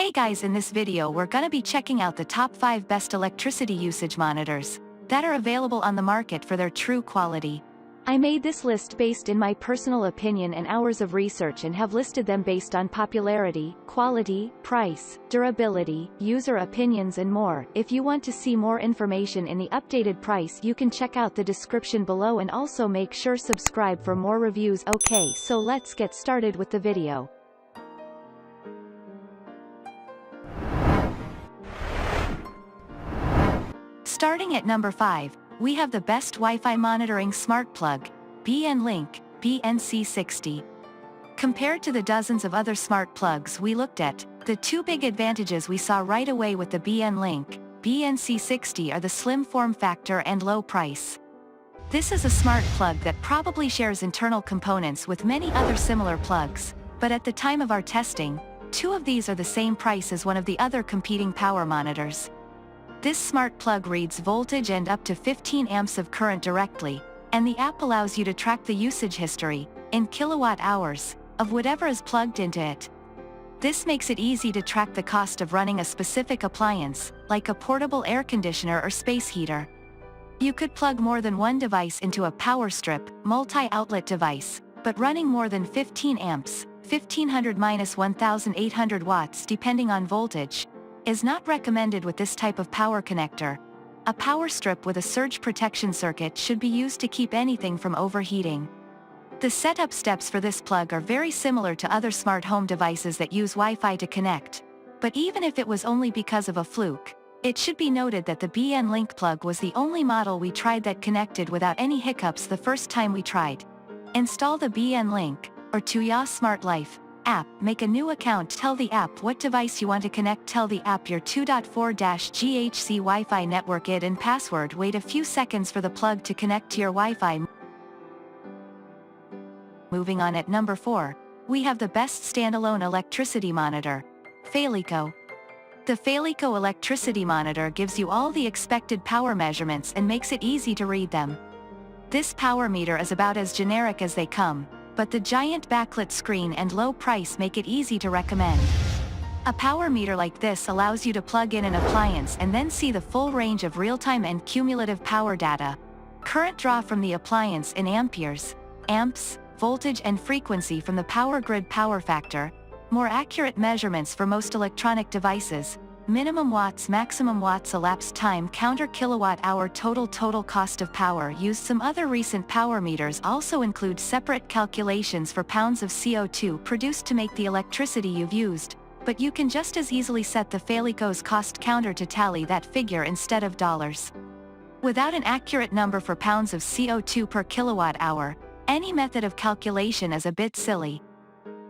Hey guys, in this video we're gonna be checking out the top 5 best electricity usage monitors that are available on the market for their true quality. I made this list based in my personal opinion and hours of research and have listed them based on popularity, quality, price, durability, user opinions and more. If you want to see more information in the updated price, you can check out the description below and also make sure subscribe for more reviews. Okay, so let's get started with the video. Starting at number 5, we have the best Wi-Fi monitoring smart plug, BN-Link, BNC60. Compared to the dozens of other smart plugs we looked at, the two big advantages we saw right away with the BN-Link, BNC60 are the slim form factor and low price. This is a smart plug that probably shares internal components with many other similar plugs, but at the time of our testing, two of these are the same price as one of the other competing power monitors. This smart plug reads voltage and up to 15 amps of current directly, and the app allows you to track the usage history, in kilowatt hours, of whatever is plugged into it. This makes it easy to track the cost of running a specific appliance, like a portable air conditioner or space heater. You could plug more than one device into a power strip, multi-outlet device, but running more than 15 amps, 1500-1800 watts depending on voltage, is not recommended with this type of power connector. A power strip with a surge protection circuit should be used to keep anything from overheating. The setup steps for this plug are very similar to other smart home devices that use Wi-Fi to connect, but even if it was only because of a fluke, it should be noted that the BN-Link plug was the only model we tried that connected without any hiccups the first time we tried. Install the BN-Link, or Tuya Smart Life, app, make a new account, tell the app what device you want to connect, tell the app your 2.4-GHz Wi-Fi network ID and password, wait a few seconds for the plug to connect to your Wi-Fi. Moving on, at number 4, we have the best standalone electricity monitor, Fayleeko. The Fayleeko electricity monitor gives you all the expected power measurements and makes it easy to read them. This power meter is about as generic as they come, but the giant backlit screen and low price make it easy to recommend. A power meter like this allows you to plug in an appliance and then see the full range of real-time and cumulative power data. Current draw from the appliance in amperes, amps, voltage and frequency from the power grid power factor, more accurate measurements for most electronic devices, minimum watts, maximum watts, elapsed time, counter kilowatt hour, total cost of power used. Some other recent power meters also include separate calculations for pounds of CO2 produced to make the electricity you've used, but you can just as easily set the Fayleeko's cost counter to tally that figure instead of dollars. Without an accurate number for pounds of CO2 per kilowatt hour, any method of calculation is a bit silly.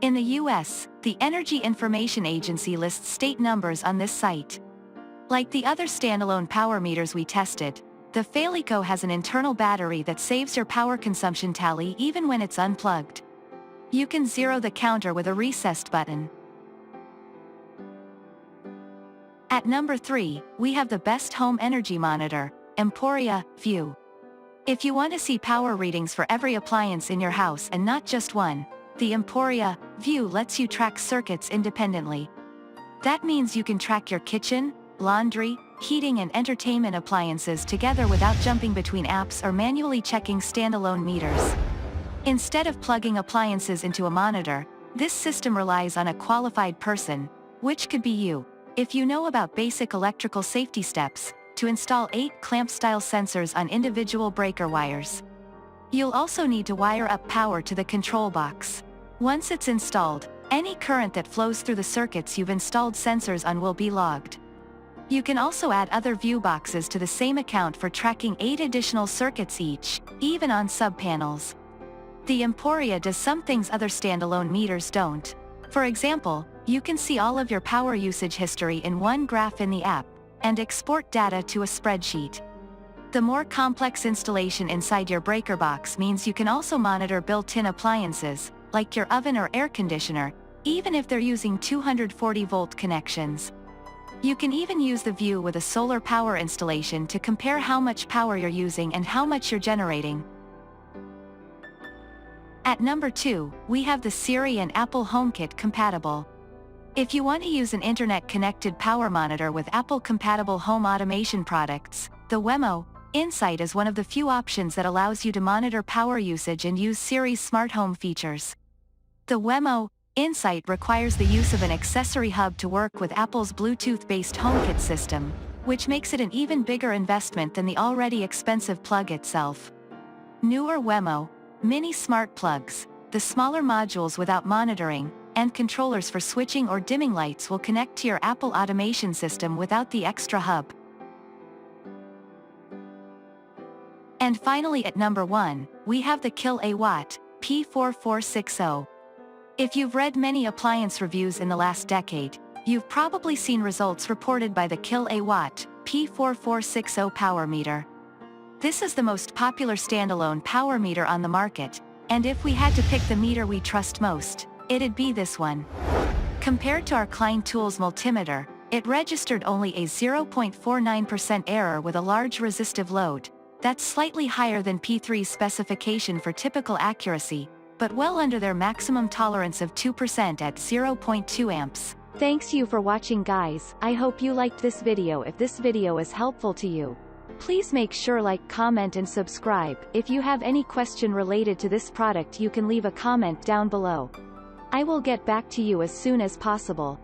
In the US, the Energy Information Agency lists state numbers on this site. Like the other standalone power meters we tested, the Fayleeko has an internal battery that saves your power consumption tally even when it's unplugged. You can zero the counter with a recessed button. At number 3, we have the best home energy monitor, Emporia View. If you want to see power readings for every appliance in your house and not just one, the Emporia View lets you track circuits independently. That means you can track your kitchen, laundry, heating and entertainment appliances together without jumping between apps or manually checking standalone meters. Instead of plugging appliances into a monitor, this system relies on a qualified person, which could be you, if you know about basic electrical safety steps, to install 8 clamp-style sensors on individual breaker wires. You'll also need to wire up power to the control box. Once it's installed, any current that flows through the circuits you've installed sensors on will be logged. You can also add other view boxes to the same account for tracking 8 additional circuits each, even on sub-panels. The Emporia does some things other standalone meters don't. For example, you can see all of your power usage history in one graph in the app, and export data to a spreadsheet. The more complex installation inside your breaker box means you can also monitor built-in appliances, like your oven or air conditioner, even if they're using 240-volt connections. You can even use the view with a solar power installation to compare how much power you're using and how much you're generating. At number 2, we have the Siri and Apple HomeKit compatible. If you want to use an internet-connected power monitor with Apple-compatible home automation products, the Wemo Insight is one of the few options that allows you to monitor power usage and use Siri's smart home features. The Wemo Insight requires the use of an accessory hub to work with Apple's Bluetooth-based Homekit system, which makes it an even bigger investment than the already expensive plug itself. Newer Wemo Mini Smart Plugs, the smaller modules without monitoring, and controllers for switching or dimming lights will connect to your Apple automation system without the extra hub. And finally at number 1, we have the Kill-A-Watt P4460. If you've read many appliance reviews in the last decade, you've probably seen results reported by the Kill-A-Watt P4460 power meter. This is the most popular standalone power meter on the market, and if we had to pick the meter we trust most, it'd be this one. Compared to our Klein Tools multimeter, it registered only a 0.49% error with a large resistive load. That's slightly higher than P3's specification for typical accuracy, but well under their maximum tolerance of 2% at 0.2 amps. Thanks you for watching, guys. I hope you liked this video. If this video is helpful to you, please make sure like, comment and subscribe. If you have any question related to this product, you can leave a comment down below. I will get back to you as soon as possible.